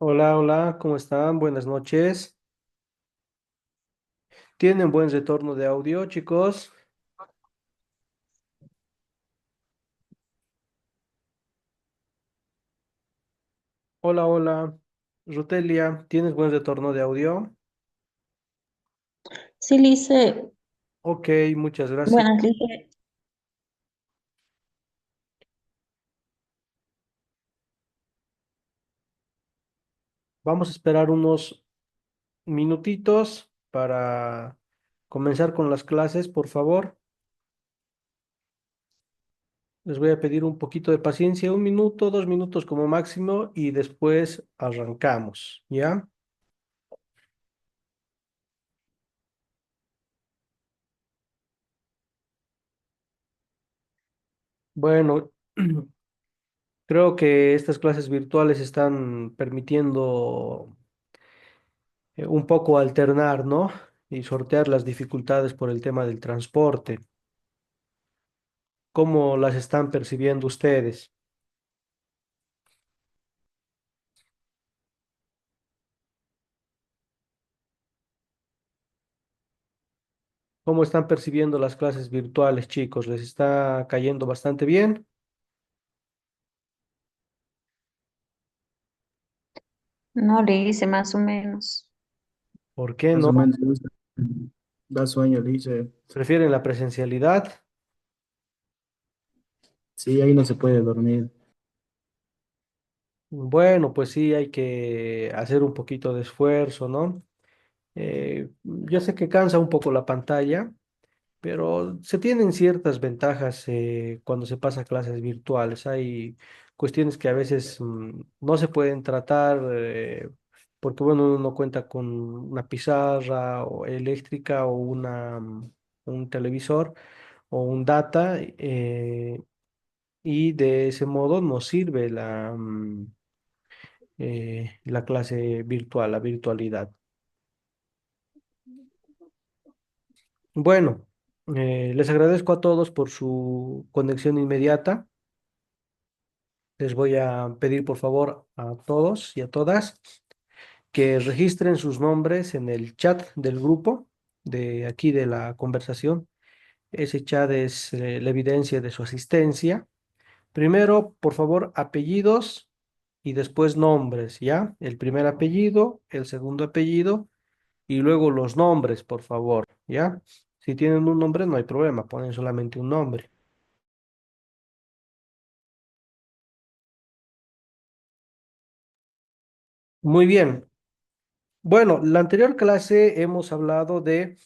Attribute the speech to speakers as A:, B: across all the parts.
A: Hola, hola, ¿cómo están? Buenas noches. ¿Tienen buen retorno de audio, chicos? Hola, hola. Rotelia, ¿tienes buen retorno de audio?
B: Sí, Lice,
A: Ok, muchas gracias.
B: buenas, Lice.
A: Vamos a esperar unos minutitos para comenzar con las clases, por favor. Les voy a pedir un poquito de paciencia, 1 minuto, 2 minutos como máximo, y después arrancamos, ¿ya? Bueno, creo que estas clases virtuales están permitiendo un poco alternar, ¿no? Y sortear las dificultades por el tema del transporte. ¿Cómo las están percibiendo ustedes? ¿Cómo están percibiendo las clases virtuales, chicos? ¿Les está cayendo bastante bien?
B: No, Lice, más o menos.
A: ¿Por qué
C: Más
A: no?
C: o menos da sueño, dice.
A: ¿Prefieren la presencialidad?
C: Sí, ahí no se puede dormir.
A: Bueno, pues sí, hay que hacer un poquito de esfuerzo, ¿no? Yo sé que cansa un poco la pantalla, pero se tienen ciertas ventajas cuando se pasa a clases virtuales. Hay cuestiones que a veces no se pueden tratar porque, bueno, uno no cuenta con una pizarra o eléctrica o un televisor o un data, y de ese modo nos sirve la clase virtual, la virtualidad. Bueno, les agradezco a todos por su conexión inmediata. Les voy a pedir por favor a todos y a todas que registren sus nombres en el chat del grupo de aquí de la conversación. Ese chat es la evidencia de su asistencia. Primero, por favor, apellidos y después nombres, ¿ya? El primer apellido, el segundo apellido y luego los nombres, por favor, ¿ya? Si tienen un nombre, no hay problema, ponen solamente un nombre. Muy bien. Bueno, la anterior clase hemos hablado de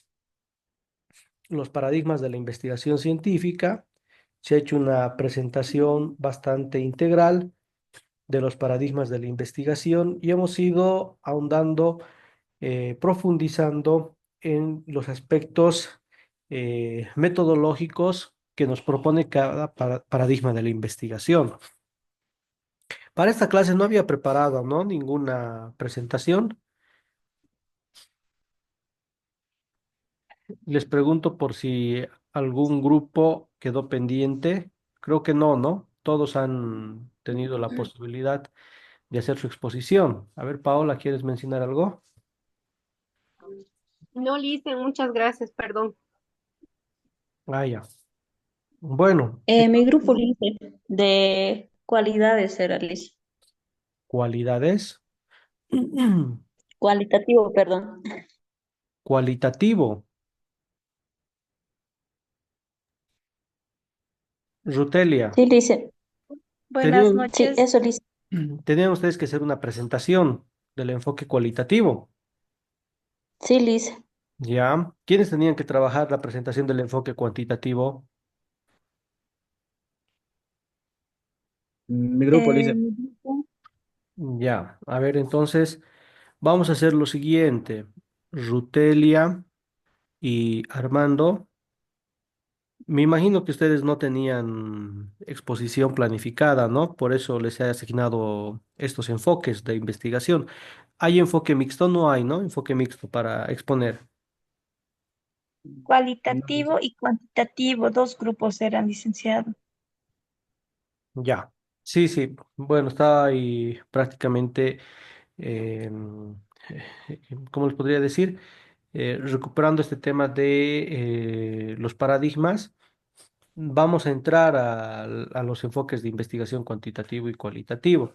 A: los paradigmas de la investigación científica. Se ha hecho una presentación bastante integral de los paradigmas de la investigación y hemos ido ahondando, profundizando en los aspectos metodológicos que nos propone cada paradigma de la investigación. Para esta clase no había preparado, ¿no? Ninguna presentación. Les pregunto por si algún grupo quedó pendiente. Creo que no, ¿no? Todos han tenido la posibilidad de hacer su exposición. A ver, Paola, ¿quieres mencionar algo?
D: No, Listen, muchas gracias, perdón.
A: Ah, ya. Bueno,
B: Mi grupo, Lice, de cualidades era, Lice.
A: cualidades.
B: Cualitativo, perdón.
A: Cualitativo. Rutelia,
B: Sí, Lice.
D: Buenas
A: tenían,
B: Sí,
D: noches.
B: eso, Lice.
A: tenían ustedes que hacer una presentación del enfoque cualitativo.
B: Sí, Lice.
A: ¿Ya? ¿Quiénes tenían que trabajar la presentación del enfoque cuantitativo?
C: Mi grupo le dice,
D: Mi grupo.
A: Ya, a ver, entonces vamos a hacer lo siguiente. Rutelia y Armando, me imagino que ustedes no tenían exposición planificada, ¿no? Por eso les he asignado estos enfoques de investigación. ¿Hay enfoque mixto? No hay, ¿no? Enfoque mixto para exponer.
C: no,
D: Cualitativo y cuantitativo, dos grupos eran licenciados.
A: Ya. Sí, sí. Bueno, está ahí prácticamente. em, ¿cómo les podría decir? Recuperando este tema de los paradigmas, vamos a entrar a los enfoques de investigación cuantitativo y cualitativo.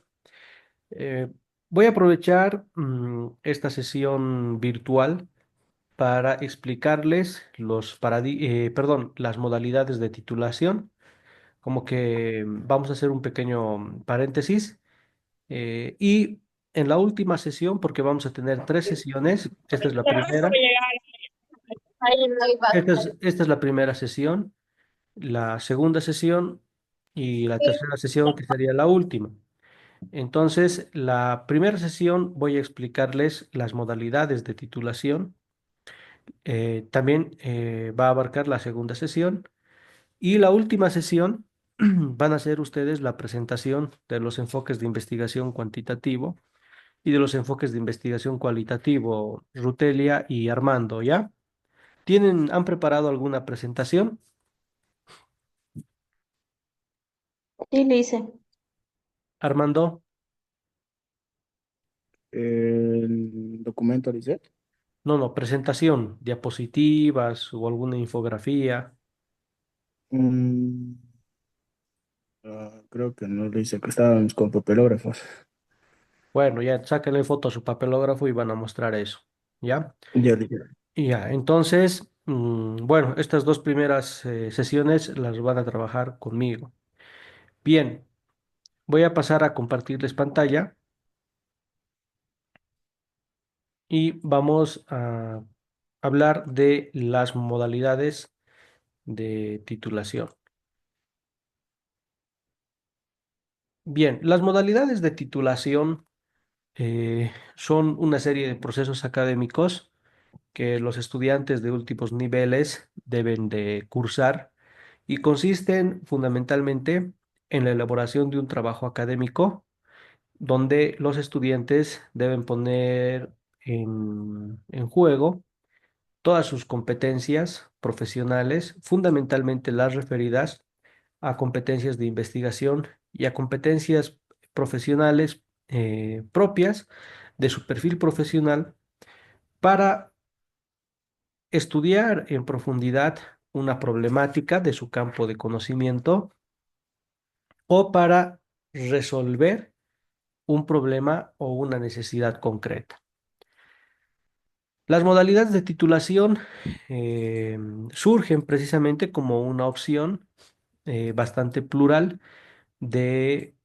A: Eh, Voy a aprovechar esta sesión virtual para explicarles perdón, las modalidades de titulación, como que vamos a hacer un pequeño paréntesis y en la última sesión, porque vamos a tener tres sesiones, esta es la primera, esta es la primera sesión, la segunda sesión y la tercera sesión que sería la última. Entonces, la primera sesión voy a explicarles las modalidades de titulación. También va a abarcar la segunda sesión. Y la última sesión van a hacer ustedes la presentación de los enfoques de investigación cuantitativo y de los enfoques de investigación cualitativo, Rutelia y Armando, ¿ya? ¿Han preparado alguna presentación?
B: Sí, le hice.
A: Armando,
C: El documento, dice.
A: no, no, presentación, diapositivas o alguna infografía.
C: Mm, creo que no lo hice, que estábamos con papelógrafos.
A: Bueno, ya sáquenle foto a su papelógrafo y van a mostrar eso, ¿ya?
C: Ya dije.
A: Y ya, entonces, bueno, estas dos primeras sesiones las van a trabajar conmigo. Bien, voy a pasar a compartirles pantalla y vamos a hablar de las modalidades de titulación. Bien, las modalidades de titulación son una serie de procesos académicos que los estudiantes de últimos niveles deben de cursar y consisten fundamentalmente en la elaboración de un trabajo académico donde los estudiantes deben poner en juego todas sus competencias profesionales, fundamentalmente las referidas a competencias de investigación y a competencias profesionales propias de su perfil profesional para estudiar en profundidad una problemática de su campo de conocimiento o para resolver un problema o una necesidad concreta. Las modalidades de titulación eh, surgen precisamente como una opción bastante plural de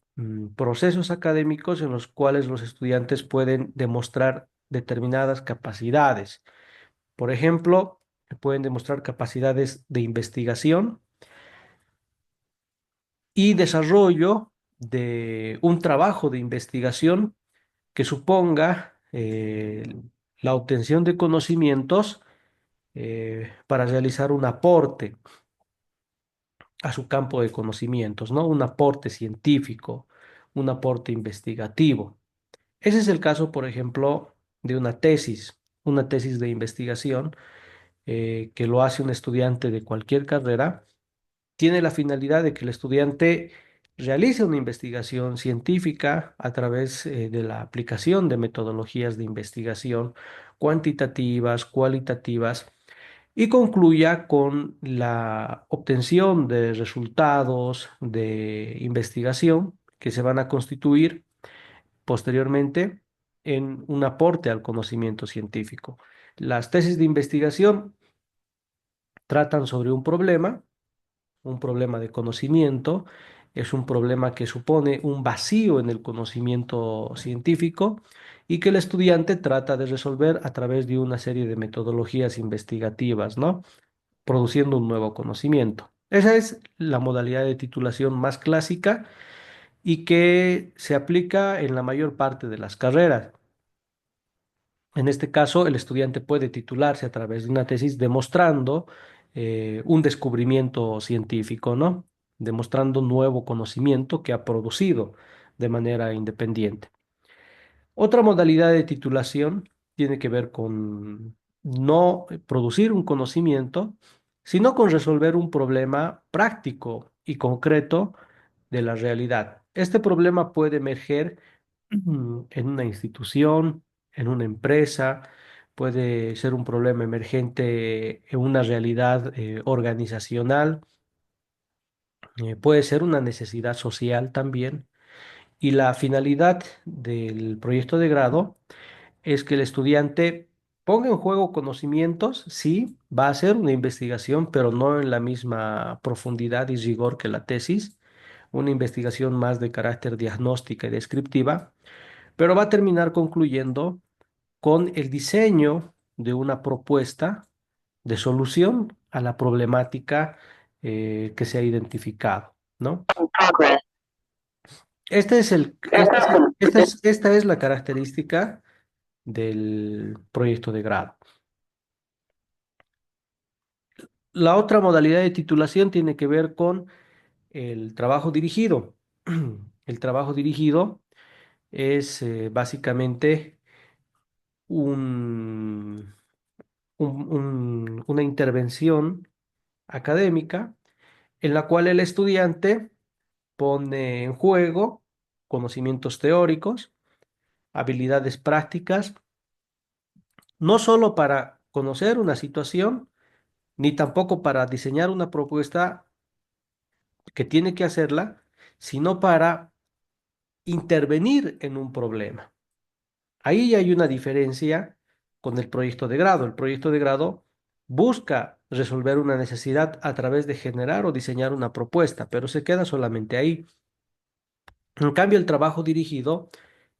A: procesos académicos en los cuales los estudiantes pueden demostrar determinadas capacidades. Por ejemplo, pueden demostrar capacidades de investigación y desarrollo de un trabajo de investigación que suponga la obtención de conocimientos para realizar un aporte a su campo de conocimientos, ¿no? Un aporte científico, un aporte investigativo. Ese es el caso, por ejemplo, de una tesis de investigación que lo hace un estudiante de cualquier carrera. Tiene la finalidad de que el estudiante realice una investigación científica a través de la aplicación de metodologías de investigación cuantitativas, cualitativas, y concluya con la obtención de resultados de investigación que se van a constituir posteriormente en un aporte al conocimiento científico. Las tesis de investigación tratan sobre un problema de conocimiento, es un problema que supone un vacío en el conocimiento científico y que el estudiante trata de resolver a través de una serie de metodologías investigativas, ¿no? Produciendo un nuevo conocimiento. Esa es la modalidad de titulación más clásica y que se aplica en la mayor parte de las carreras. En este caso, el estudiante puede titularse a través de una tesis demostrando un descubrimiento científico, ¿no? Demostrando nuevo conocimiento que ha producido de manera independiente. Otra modalidad de titulación tiene que ver con no producir un conocimiento, sino con resolver un problema práctico y concreto de la realidad. Este problema puede emerger en una institución, en una empresa, puede ser un problema emergente en una realidad organizacional, puede ser una necesidad social también. Y la finalidad del proyecto de grado es que el estudiante ponga en juego conocimientos, sí, va a hacer una investigación, pero no en la misma profundidad y rigor que la tesis, una investigación más de carácter diagnóstica y descriptiva, pero va a terminar concluyendo con el diseño de una propuesta de solución a la problemática que se ha identificado, ¿no? Esta es la característica del proyecto de grado. La otra modalidad de titulación tiene que ver con el trabajo dirigido. El trabajo dirigido es básicamente un- una intervención académica en la cual el estudiante pone en juego conocimientos teóricos, habilidades prácticas, no solo para conocer una situación, ni tampoco para diseñar una propuesta que tiene que hacerla, sino para intervenir en un problema. Ahí hay una diferencia con el proyecto de grado. El proyecto de grado busca resolver una necesidad a través de generar o diseñar una propuesta, pero se queda solamente ahí. En cambio, el trabajo dirigido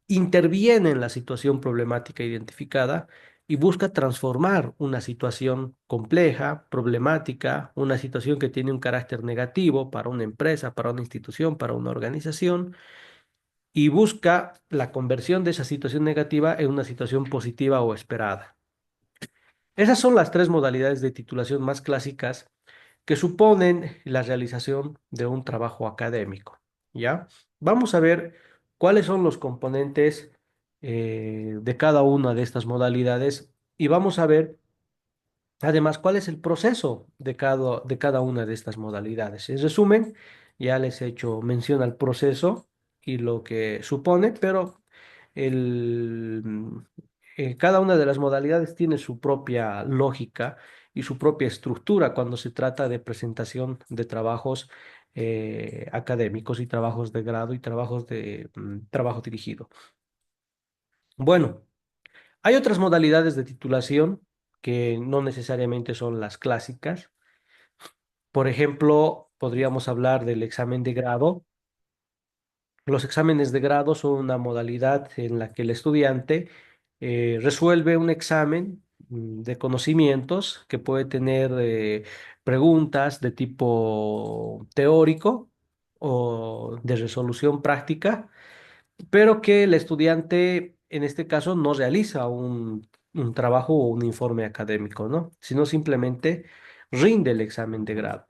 A: interviene en la situación problemática identificada y busca transformar una situación compleja, problemática, una situación que tiene un carácter negativo para una empresa, para una institución, para una organización, y busca la conversión de esa situación negativa en una situación positiva o esperada. Esas son las tres modalidades de titulación más clásicas que suponen la realización de un trabajo académico. ¿Ya? Vamos a ver cuáles son los componentes de cada una de estas modalidades y vamos a ver además cuál es el proceso de cada una de estas modalidades. En resumen, ya les he hecho mención al proceso y lo que supone, pero el, cada una de las modalidades tiene su propia lógica y su propia estructura cuando se trata de presentación de trabajos académicos y trabajos de grado y trabajos de trabajo dirigido. Bueno, hay otras modalidades de titulación que no necesariamente son las clásicas. Por ejemplo, podríamos hablar del examen de grado. Los exámenes de grado son una modalidad en la que el estudiante resuelve un examen de conocimientos que puede tener preguntas de tipo teórico o de resolución práctica, pero que el estudiante en este caso no realiza un trabajo o un informe académico, ¿no? Sino simplemente rinde el examen de grado.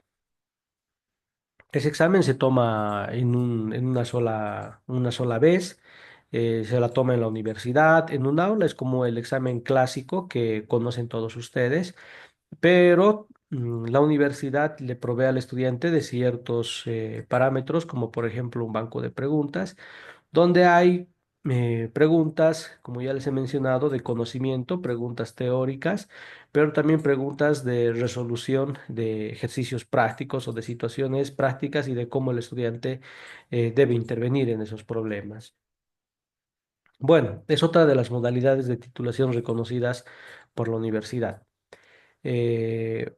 A: Ese examen se toma en una sola vez, se la toma en la universidad, en un aula, es como el examen clásico que conocen todos ustedes, pero la universidad le provee al estudiante de ciertos parámetros, como por ejemplo un banco de preguntas donde hay preguntas, como ya les he mencionado, de conocimiento, preguntas teóricas, pero también preguntas de resolución de ejercicios prácticos o de situaciones prácticas y de cómo el estudiante debe intervenir en esos problemas. Bueno, es otra de las modalidades de titulación reconocidas por la universidad. Eh,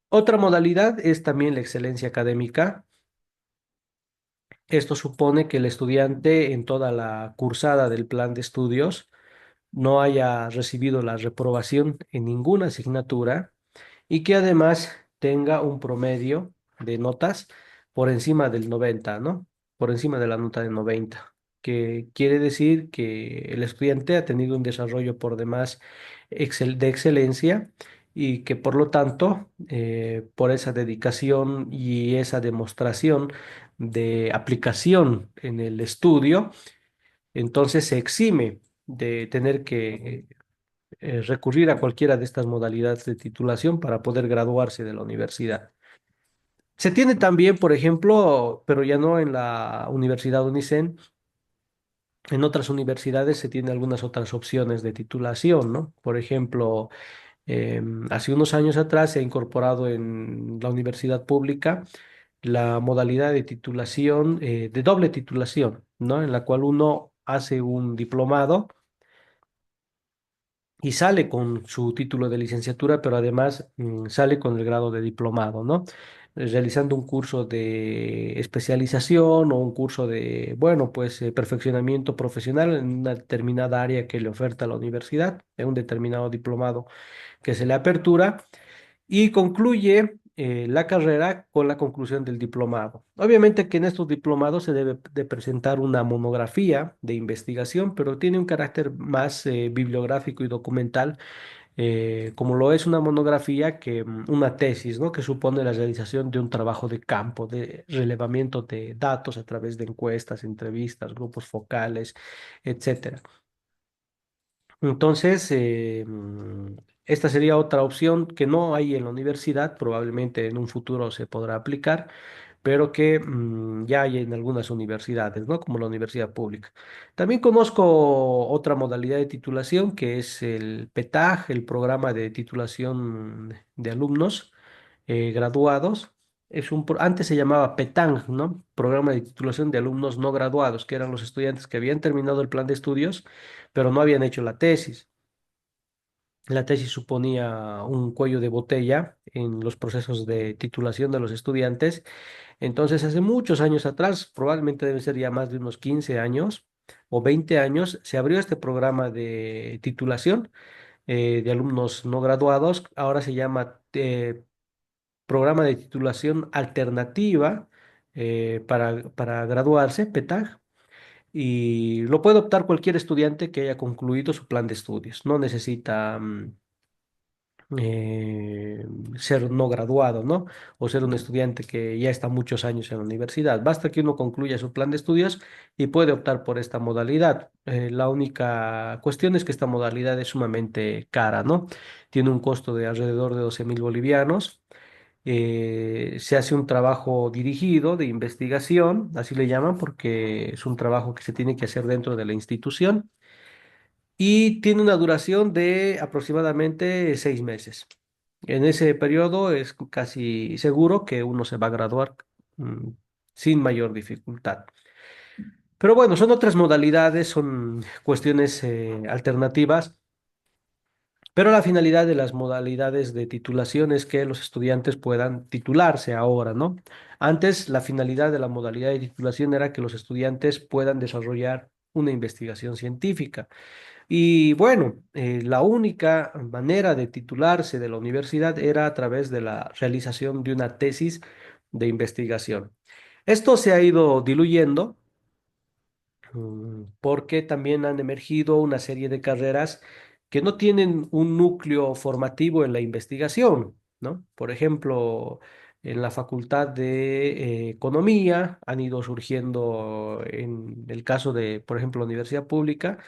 A: Otra modalidad es también la excelencia académica. Esto supone que el estudiante en toda la cursada del plan de estudios no haya recibido la reprobación en ninguna asignatura y que además tenga un promedio de notas por encima del 90, ¿no? Por encima de la nota de 90, que quiere decir que el estudiante ha tenido un desarrollo por demás de excelencia y que por lo tanto, por esa dedicación y esa demostración de aplicación en el estudio, entonces se exime de tener que recurrir a cualquiera de estas modalidades de titulación para poder graduarse de la universidad. Se tiene también, por ejemplo, pero ya no en la Universidad UNICEN, En otras universidades se tienen algunas otras opciones de titulación, ¿no? Por ejemplo, hace unos años atrás se ha incorporado en la universidad pública la modalidad de titulación, de doble titulación, ¿no? En la cual uno hace un diplomado y sale con su título de licenciatura, pero además sale con el grado de diplomado, ¿no? Realizando un curso de especialización o un curso de, bueno, pues perfeccionamiento profesional en una determinada área que le oferta la universidad, en un determinado diplomado que se le apertura y concluye la carrera con la conclusión del diplomado. Obviamente que en estos diplomados se debe de presentar una monografía de investigación, pero tiene un carácter más bibliográfico y documental, como lo es una monografía que una tesis, ¿no? Que supone la realización de un trabajo de campo, de relevamiento de datos a través de encuestas, entrevistas, grupos focales, etcétera. Entonces, esta sería otra opción que no hay en la universidad, probablemente en un futuro se podrá aplicar, pero que ya hay en algunas universidades, ¿no? Como la universidad pública. También conozco otra modalidad de titulación que es el PETAG, el programa de titulación de alumnos graduados. Antes se llamaba PETANG, ¿no? Programa de titulación de alumnos no graduados, que eran los estudiantes que habían terminado el plan de estudios, pero no habían hecho la tesis. La tesis suponía un cuello de botella en los procesos de titulación de los estudiantes. Entonces, hace muchos años atrás, probablemente debe ser ya más de unos 15 años o 20 años, se abrió este programa de titulación de alumnos no graduados. Ahora se llama Programa de Titulación Alternativa para graduarse, PETAG. Y lo puede optar cualquier estudiante que haya concluido su plan de estudios. No necesita eh, ser no graduado, ¿no? O ser un estudiante que ya está muchos años en la universidad. Basta que uno concluya su plan de estudios y puede optar por esta modalidad. La única cuestión es que esta modalidad es sumamente cara, ¿no? Tiene un costo de alrededor de 12.000 bolivianos. Se hace un trabajo dirigido de investigación, así le llaman, porque es un trabajo que se tiene que hacer dentro de la institución y tiene una duración de aproximadamente 6 meses. En ese periodo es casi seguro que uno se va a graduar mm, sin mayor dificultad. Pero bueno, son otras modalidades, son cuestiones alternativas, pero la finalidad de las modalidades de titulación es que los estudiantes puedan titularse ahora, ¿no? Antes, la finalidad de la modalidad de titulación era que los estudiantes puedan desarrollar una investigación científica. Y bueno, la única manera de titularse de la universidad era a través de la realización de una tesis de investigación. Esto se ha ido diluyendo porque también han emergido una serie de carreras que no tienen un núcleo formativo en la investigación, ¿no? Por ejemplo, en la Facultad de Economía han ido surgiendo, en el caso de, por ejemplo, la Universidad Pública,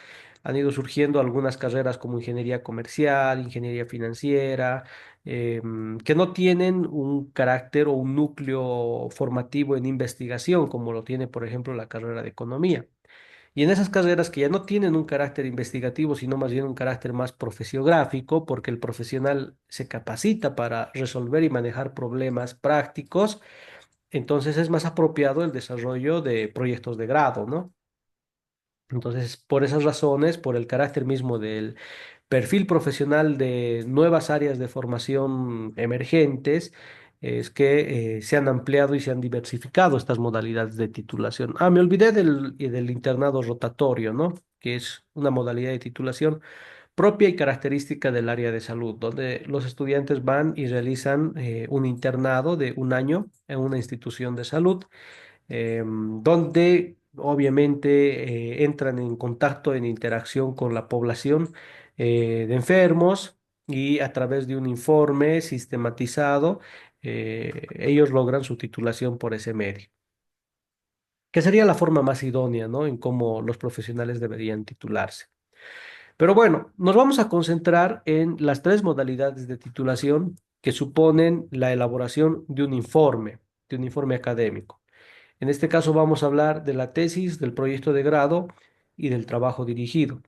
A: han ido surgiendo algunas carreras como ingeniería comercial, ingeniería financiera, que no tienen un carácter o un núcleo formativo en investigación, como lo tiene, por ejemplo, la carrera de economía. Y en esas carreras que ya no tienen un carácter investigativo, sino más bien un carácter más profesiográfico, porque el profesional se capacita para resolver y manejar problemas prácticos, entonces es más apropiado el desarrollo de proyectos de grado, ¿no? Entonces, por esas razones, por el carácter mismo del perfil profesional de nuevas áreas de formación emergentes, es que se han ampliado y se han diversificado estas modalidades de titulación. Ah, me olvidé del internado rotatorio, ¿no? Que es una modalidad de titulación propia y característica del área de salud, donde los estudiantes van y realizan un internado de un año en una institución de salud donde obviamente entran en contacto, en interacción con la población de enfermos y a través de un informe sistematizado, ellos logran su titulación por ese medio, que sería la forma más idónea, ¿no? En cómo los profesionales deberían titularse. Pero bueno, nos vamos a concentrar en las tres modalidades de titulación que suponen la elaboración de un informe académico. En este caso vamos a hablar de la tesis, del proyecto de grado y del trabajo dirigido.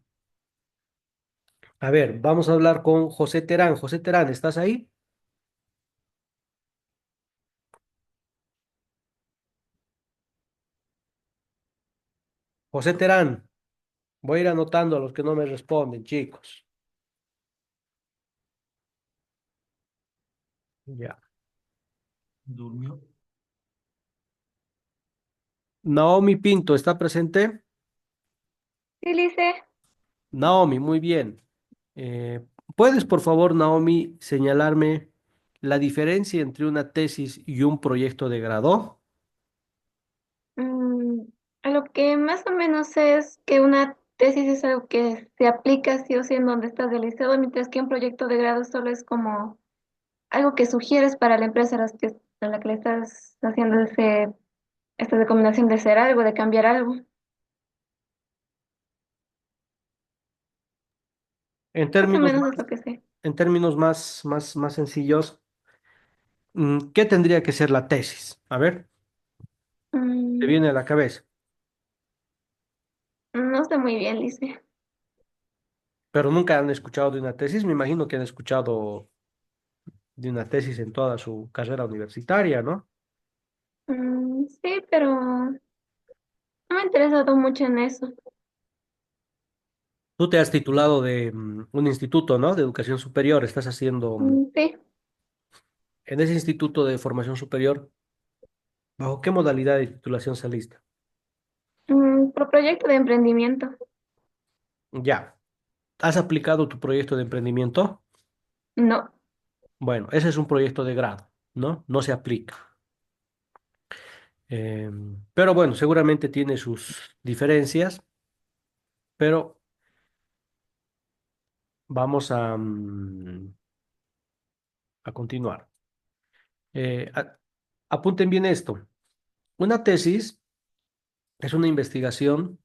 A: A ver, vamos a hablar con José Terán. José Terán, ¿estás ahí? José Terán, voy a ir anotando a los que no me responden, chicos. Ya. Durmió. Naomi Pinto, ¿está presente?
E: Sí, Lice.
A: Naomi, muy bien. Eh, ¿Puedes, por favor, Naomi, señalarme la diferencia entre una tesis y un proyecto de grado?
E: Mm, a lo que más o menos sé es que una tesis es algo que se aplica sí o sí en donde estás realizado, mientras que un proyecto de grado solo es como algo que sugieres para la empresa a la que le estás haciendo esta recomendación de hacer algo, de cambiar algo.
A: En
E: Más o
A: términos
E: menos es
A: más,
E: lo que sé.
A: en términos más sencillos, ¿qué tendría que ser la tesis? A ver, te
E: Mm,
A: viene a la cabeza,
E: no sé muy bien, Lice.
A: pero nunca han escuchado de una tesis. Me imagino que han escuchado de una tesis en toda su carrera universitaria, ¿no?
E: Sí, pero no me he interesado mucho en eso.
A: Tú te has titulado de un instituto, ¿no? De educación superior. Estás haciendo,
E: Sí,
A: en ese instituto de formación superior, ¿bajo qué modalidad de titulación saliste?
E: por proyecto de emprendimiento.
A: Ya. ¿Has aplicado tu proyecto de emprendimiento?
E: No.
A: Bueno, ese es un proyecto de grado, ¿no? No se aplica. Pero bueno, seguramente tiene sus diferencias, pero vamos a continuar. Eh, a- Apunten bien esto. Una tesis es una investigación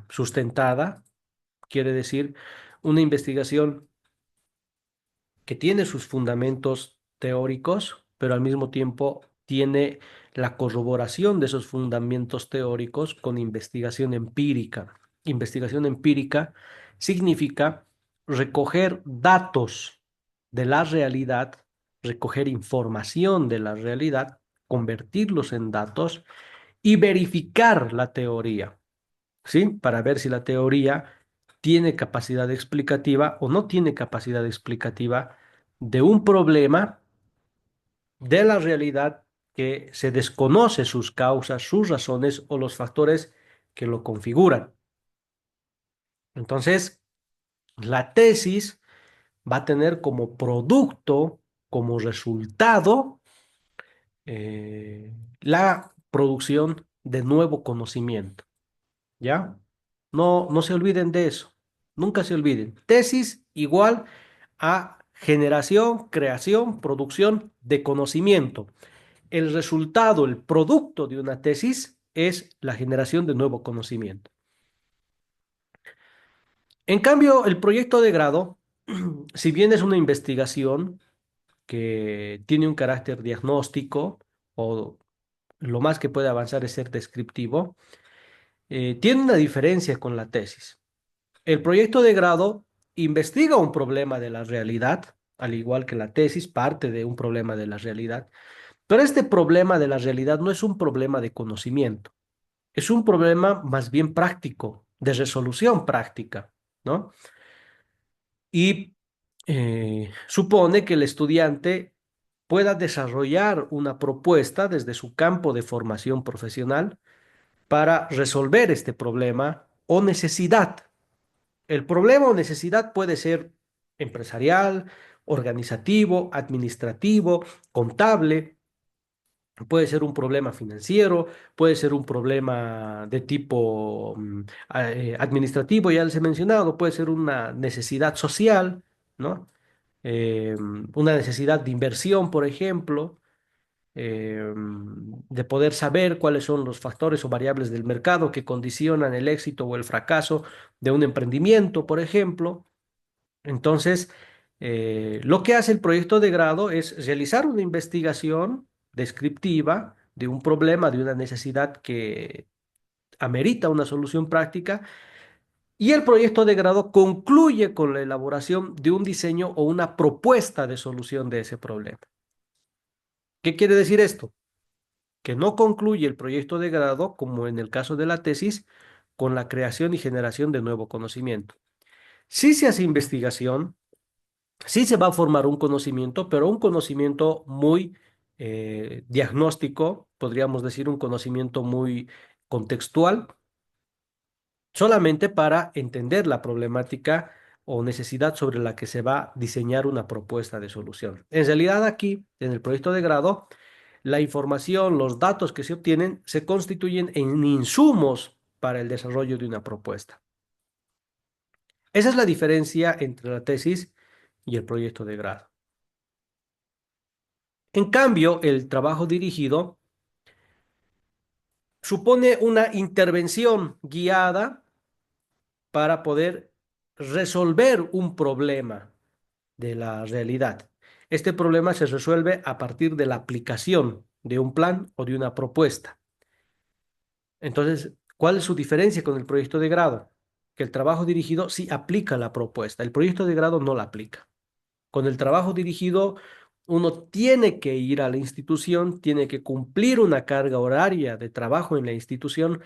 A: sustentada, quiere decir una investigación que tiene sus fundamentos teóricos, pero al mismo tiempo tiene la corroboración de esos fundamentos teóricos con investigación empírica. Investigación empírica significa recoger datos de la realidad, recoger información de la realidad, convertirlos en datos y verificar la teoría. ¿Sí? Para ver si la teoría tiene capacidad explicativa o no tiene capacidad explicativa de un problema de la realidad que se desconoce sus causas, sus razones o los factores que lo configuran. Entonces, la tesis va a tener como producto, como resultado, la producción de nuevo conocimiento. ¿Ya? No se olviden de eso. Nunca se olviden. Tesis igual a generación, creación, producción de conocimiento. El resultado, el producto de una tesis es la generación de nuevo conocimiento. En cambio, el proyecto de grado, si bien es una investigación que tiene un carácter diagnóstico o lo más que puede avanzar es ser descriptivo, tiene una diferencia con la tesis. El proyecto de grado investiga un problema de la realidad, al igual que la tesis parte de un problema de la realidad, pero este problema de la realidad no es un problema de conocimiento, es un problema más bien práctico, de resolución práctica, ¿no? Y supone que el estudiante pueda desarrollar una propuesta desde su campo de formación profesional para resolver este problema o necesidad. El problema o necesidad puede ser empresarial, organizativo, administrativo, contable, puede ser un problema financiero, puede ser un problema de tipo administrativo, ya les he mencionado, puede ser una necesidad social, ¿no? Una necesidad de inversión, por ejemplo, de poder saber cuáles son los factores o variables del mercado que condicionan el éxito o el fracaso de un emprendimiento, por ejemplo. Entonces, lo que hace el proyecto de grado es realizar una investigación descriptiva de un problema, de una necesidad que amerita una solución práctica y el proyecto de grado concluye con la elaboración de un diseño o una propuesta de solución de ese problema. ¿Qué quiere decir esto? Que no concluye el proyecto de grado, como en el caso de la tesis, con la creación y generación de nuevo conocimiento. Sí se hace investigación, sí se va a formar un conocimiento, pero un conocimiento muy diagnóstico, podríamos decir un conocimiento muy contextual, solamente para entender la problemática o necesidad sobre la que se va a diseñar una propuesta de solución. En realidad aquí, en el proyecto de grado, la información, los datos que se obtienen se constituyen en insumos para el desarrollo de una propuesta. Esa es la diferencia entre la tesis y el proyecto de grado. En cambio, el trabajo dirigido supone una intervención guiada para poder resolver un problema de la realidad. Este problema se resuelve a partir de la aplicación de un plan o de una propuesta. Entonces, ¿cuál es su diferencia con el proyecto de grado? Que el trabajo dirigido sí aplica la propuesta, el proyecto de grado no la aplica. Con el trabajo dirigido, uno tiene que ir a la institución, tiene que cumplir una carga horaria de trabajo en la institución,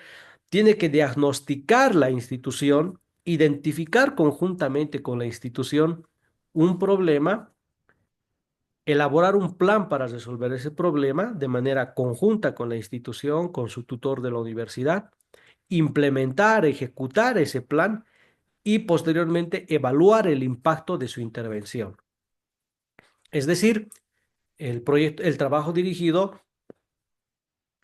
A: tiene que diagnosticar la institución, identificar conjuntamente con la institución un problema, elaborar un plan para resolver ese problema de manera conjunta con la institución, con su tutor de la universidad, implementar, ejecutar ese plan y posteriormente evaluar el impacto de su intervención. Es decir, el trabajo dirigido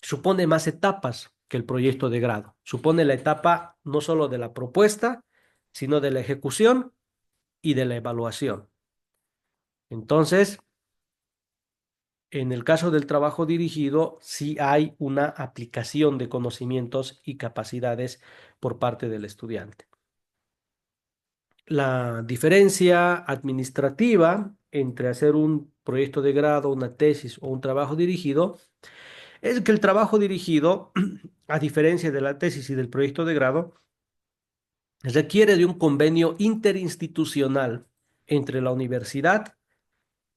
A: supone más etapas que el proyecto de grado. Supone la etapa no solo de la propuesta, sino de la ejecución y de la evaluación. Entonces, en el caso del trabajo dirigido, sí hay una aplicación de conocimientos y capacidades por parte del estudiante. La diferencia administrativa entre hacer un proyecto de grado, una tesis o un trabajo dirigido es que el trabajo dirigido, a diferencia de la tesis y del proyecto de grado, requiere de un convenio interinstitucional entre la universidad,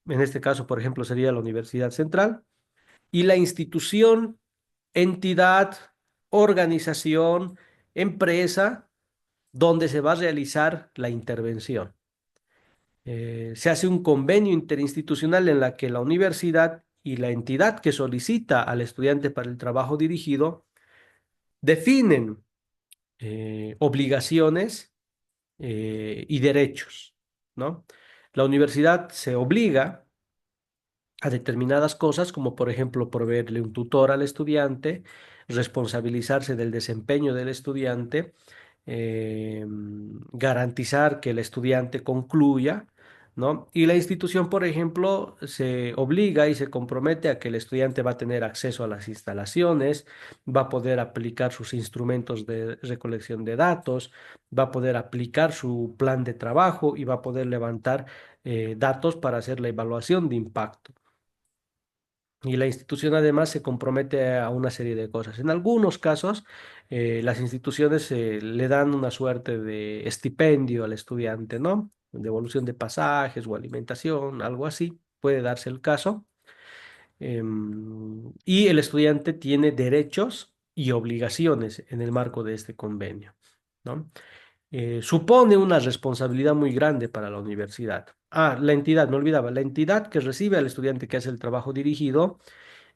A: en este caso, por ejemplo, sería la Universidad Central, y la institución, entidad, organización, empresa, donde se va a realizar la intervención. Se hace un convenio interinstitucional en la que la universidad y la entidad que solicita al estudiante para el trabajo dirigido definen obligaciones y derechos, ¿no? La universidad se obliga a determinadas cosas, como por ejemplo proveerle un tutor al estudiante, responsabilizarse del desempeño del estudiante, garantizar que el estudiante concluya, ¿no? Y la institución, por ejemplo, se obliga y se compromete a que el estudiante va a tener acceso a las instalaciones, va a poder aplicar sus instrumentos de recolección de datos, va a poder aplicar su plan de trabajo y va a poder levantar datos para hacer la evaluación de impacto. Y la institución además se compromete a una serie de cosas. En algunos casos, las instituciones le dan una suerte de estipendio al estudiante, ¿no? Devolución de pasajes o alimentación, algo así, puede darse el caso. Y el estudiante tiene derechos y obligaciones en el marco de este convenio, ¿no? Supone una responsabilidad muy grande para la universidad. Ah, la entidad, me olvidaba, la entidad que recibe al estudiante que hace el trabajo dirigido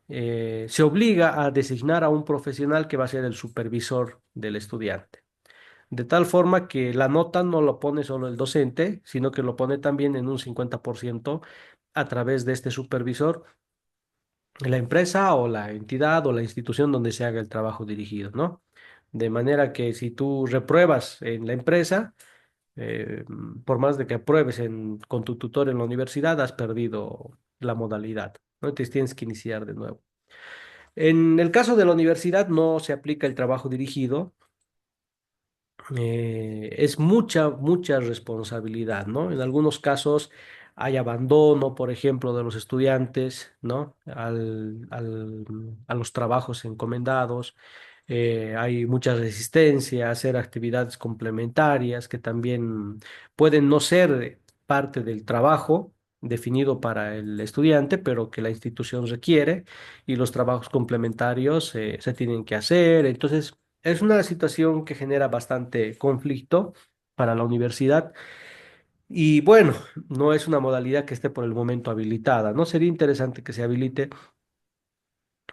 A: se obliga a designar a un profesional que va a ser el supervisor del estudiante. De tal forma que la nota no lo pone solo el docente, sino que lo pone también en un 50% a través de este supervisor, la empresa o la entidad o la institución donde se haga el trabajo dirigido, ¿no? De manera que si tú repruebas en la empresa, por más de que apruebes con tu tutor en la universidad, has perdido la modalidad, ¿no? Entonces tienes que iniciar de nuevo. En el caso de la universidad no se aplica el trabajo dirigido, es mucha responsabilidad, ¿no? En algunos casos hay abandono, por ejemplo, de los estudiantes, ¿no? A los trabajos encomendados. hay mucha resistencia a hacer actividades complementarias que también pueden no ser parte del trabajo definido para el estudiante, pero que la institución requiere y los trabajos complementarios se tienen que hacer. Entonces, es una situación que genera bastante conflicto para la universidad. Y bueno, no es una modalidad que esté por el momento habilitada. ¿No? Sería interesante que se habilite.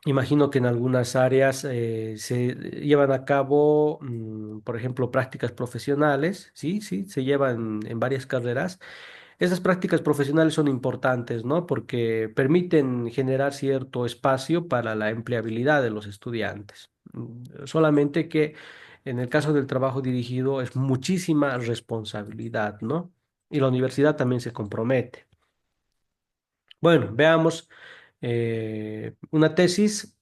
A: Imagino que en algunas áreas se llevan a cabo, por ejemplo, prácticas profesionales, sí, sí, se llevan en varias carreras. Esas prácticas profesionales son importantes, ¿no? Porque permiten generar cierto espacio para la empleabilidad de los estudiantes. Solamente que en el caso del trabajo dirigido es muchísima responsabilidad, ¿no? Y la universidad también se compromete. Bueno, veamos una tesis,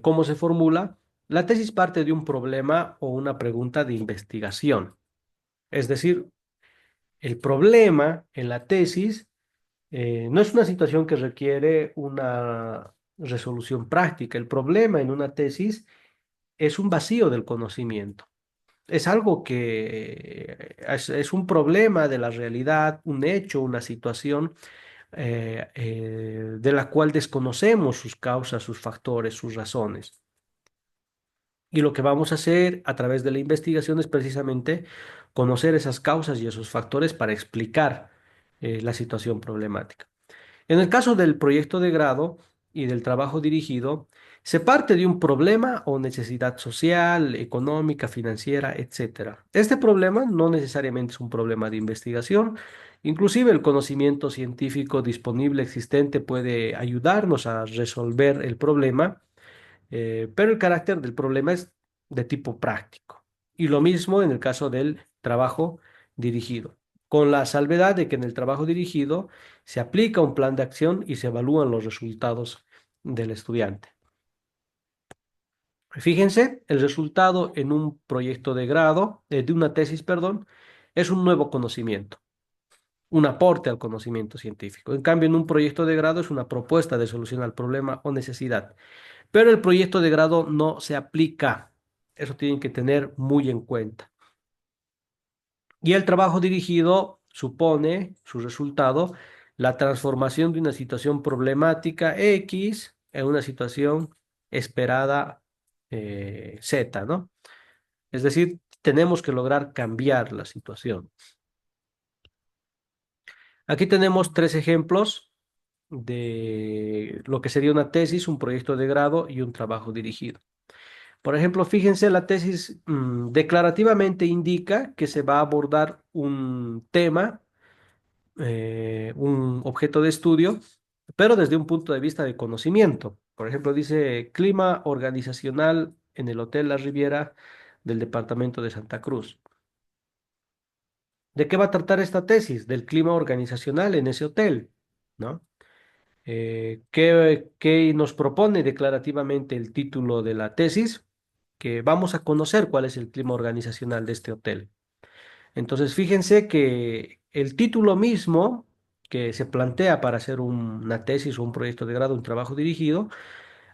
A: cómo se formula. La tesis parte de un problema o una pregunta de investigación. Es decir, el problema en la tesis no es una situación que requiere una resolución práctica. El problema en una tesis es un vacío del conocimiento. Es algo que es un problema de la realidad, un hecho, una situación de la cual desconocemos sus causas, sus factores, sus razones. Y lo que vamos a hacer a través de la investigación es precisamente conocer esas causas y esos factores para explicar la situación problemática. En el caso del proyecto de grado y del trabajo dirigido, se parte de un problema o necesidad social, económica, financiera, etcétera. Este problema no necesariamente es un problema de investigación, inclusive el conocimiento científico disponible existente puede ayudarnos a resolver el problema, pero el carácter del problema es de tipo práctico. Y lo mismo en el caso del trabajo dirigido, con la salvedad de que en el trabajo dirigido se aplica un plan de acción y se evalúan los resultados del estudiante. Fíjense, el resultado en un proyecto de grado, de una tesis, perdón, es un nuevo conocimiento, un aporte al conocimiento científico. En cambio, en un proyecto de grado es una propuesta de solución al problema o necesidad. Pero el proyecto de grado no se aplica. Eso tienen que tener muy en cuenta. Y el trabajo dirigido supone, su resultado, la transformación de una situación problemática X en una situación esperada Z, ¿no? Es decir, tenemos que lograr cambiar la situación. Aquí tenemos tres ejemplos de lo que sería una tesis, un proyecto de grado y un trabajo dirigido. Por ejemplo, fíjense, la tesis declarativamente indica que se va a abordar un tema, un objeto de estudio, pero desde un punto de vista de conocimiento. Por ejemplo, dice clima organizacional en el Hotel La Riviera del departamento de Santa Cruz. ¿De qué va a tratar esta tesis? Del clima organizacional en ese hotel, ¿no? ¿Qué nos propone declarativamente el título de la tesis? Que vamos a conocer cuál es el clima organizacional de este hotel. Entonces, fíjense que el título mismo que se plantea para hacer una tesis o un proyecto de grado, un trabajo dirigido,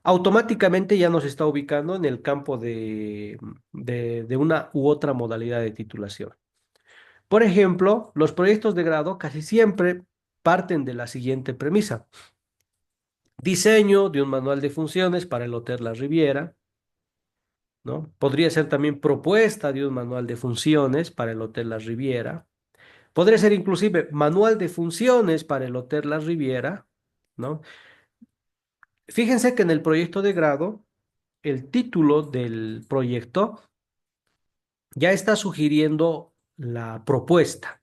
A: automáticamente ya nos está ubicando en el campo de una u otra modalidad de titulación. Por ejemplo, los proyectos de grado casi siempre parten de la siguiente premisa. Diseño de un manual de funciones para el Hotel La Riviera, ¿no? Podría ser también propuesta de un manual de funciones para el Hotel La Riviera. Podría ser inclusive manual de funciones para el Hotel La Riviera, ¿no? Fíjense que en el proyecto de grado, el título del proyecto ya está sugiriendo la propuesta,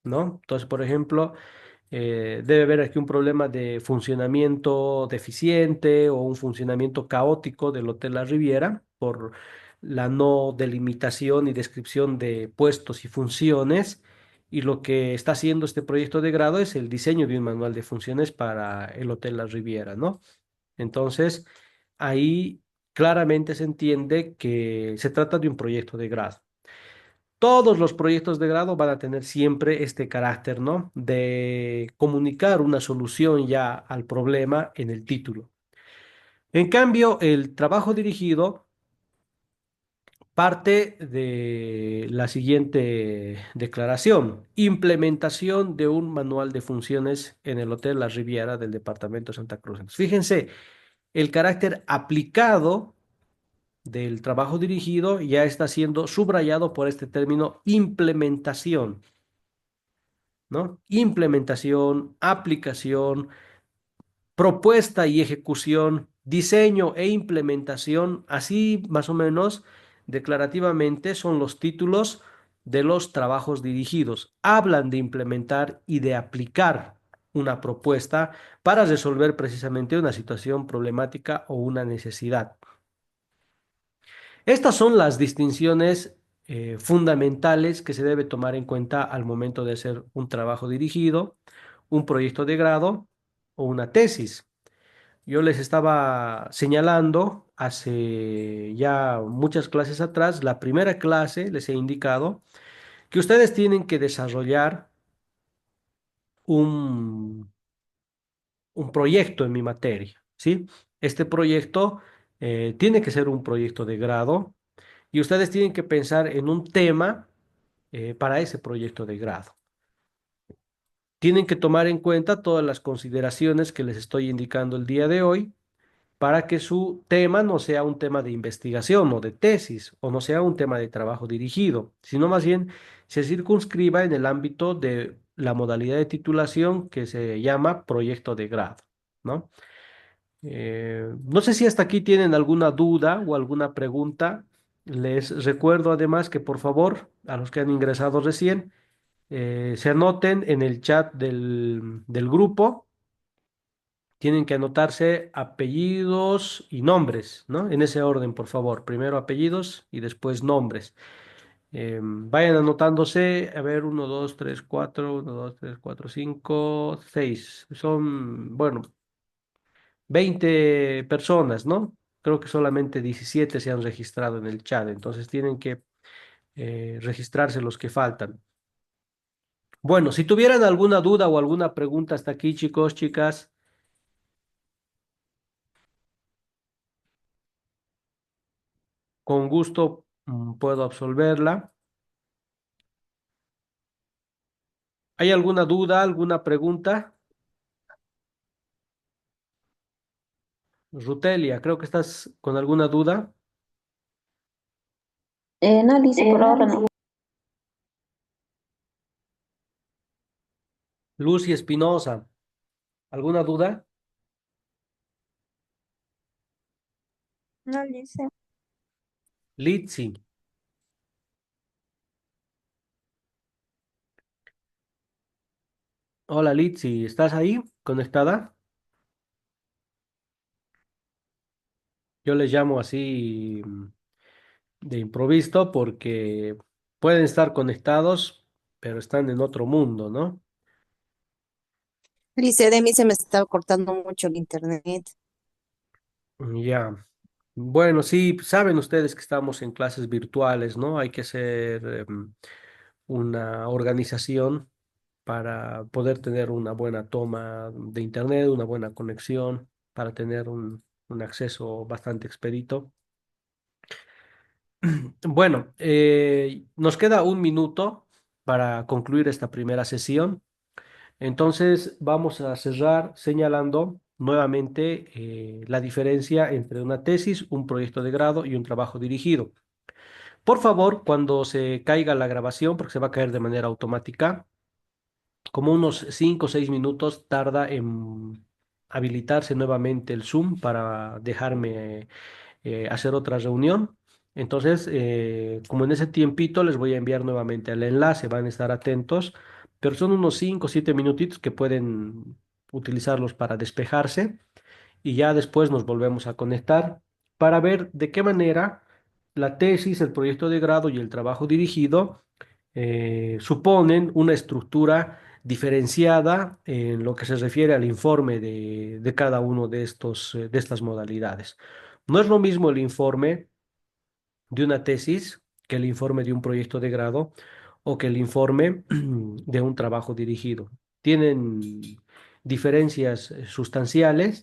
A: ¿no? Entonces, por ejemplo, debe haber aquí un problema de funcionamiento deficiente o un funcionamiento caótico del Hotel La Riviera por la no delimitación y descripción de puestos y funciones. Y lo que está haciendo este proyecto de grado es el diseño de un manual de funciones para el Hotel La Riviera, ¿no? Entonces, ahí claramente se entiende que se trata de un proyecto de grado. Todos los proyectos de grado van a tener siempre este carácter, ¿no? De comunicar una solución ya al problema en el título. En cambio, el trabajo dirigido parte de la siguiente declaración: implementación de un manual de funciones en el Hotel La Riviera del departamento de Santa Cruz. Entonces, fíjense, el carácter aplicado del trabajo dirigido ya está siendo subrayado por este término implementación, ¿no? Implementación, aplicación, propuesta y ejecución, diseño e implementación, así más o menos declarativamente son los títulos de los trabajos dirigidos. Hablan de implementar y de aplicar una propuesta para resolver precisamente una situación problemática o una necesidad. Estas son las distinciones fundamentales que se debe tomar en cuenta al momento de hacer un trabajo dirigido, un proyecto de grado o una tesis. Yo les estaba señalando hace ya muchas clases atrás, la primera clase les he indicado que ustedes tienen que desarrollar un, un proyecto en mi materia, ¿sí? Este proyecto tiene que ser un proyecto de grado y ustedes tienen que pensar en un tema para ese proyecto de grado. Tienen que tomar en cuenta todas las consideraciones que les estoy indicando el día de hoy para que su tema no sea un tema de investigación o de tesis, o no sea un tema de trabajo dirigido, sino más bien se circunscriba en el ámbito de la modalidad de titulación que se llama proyecto de grado, ¿no? No sé si hasta aquí tienen alguna duda o alguna pregunta. Les recuerdo además que por favor, a los que han ingresado recién, se anoten en el chat del grupo. Tienen que anotarse apellidos y nombres, ¿no? En ese orden, por favor. Primero apellidos y después nombres. Vayan anotándose, a ver, uno, 2, 3, 4, 1, 2, 3, 4, 5, 6. Son, bueno, 20 personas, ¿no? Creo que solamente 17 se han registrado en el chat, entonces tienen que registrarse los que faltan. Bueno, si tuvieran alguna duda o alguna pregunta hasta aquí, chicos, chicas, con gusto puedo absolverla. ¿Hay alguna duda, alguna pregunta? Rutelia, creo que estás con alguna duda.
B: No, Lice, por ahora no.
A: Lucy Espinosa, ¿alguna duda?
D: No, Lice.
A: Litsi, hola Litsi, ¿estás ahí conectada? Yo les llamo así de improviso porque pueden estar conectados, pero están en otro mundo, ¿no?
F: Dice, de mí se me está cortando mucho el internet.
A: Ya. Bueno, sí, saben ustedes que estamos en clases virtuales, ¿no? Hay que hacer una organización para poder tener una buena toma de internet, una buena conexión, para tener un acceso bastante expedito. Bueno, nos queda un minuto para concluir esta primera sesión. Entonces vamos a cerrar señalando nuevamente la diferencia entre una tesis, un proyecto de grado y un trabajo dirigido. Por favor, cuando se caiga la grabación, porque se va a caer de manera automática, como unos 5 o 6 minutos tarda en habilitarse nuevamente el Zoom para dejarme hacer otra reunión. Entonces, como en ese tiempito les voy a enviar nuevamente el enlace, van a estar atentos, pero son unos 5 o 7 minutitos que pueden utilizarlos para despejarse y ya después nos volvemos a conectar para ver de qué manera la tesis, el proyecto de grado y el trabajo dirigido suponen una estructura diferenciada en lo que se refiere al informe de cada uno de de estas modalidades. No es lo mismo el informe de una tesis que el informe de un proyecto de grado o que el informe de un trabajo dirigido. Tienen diferencias sustanciales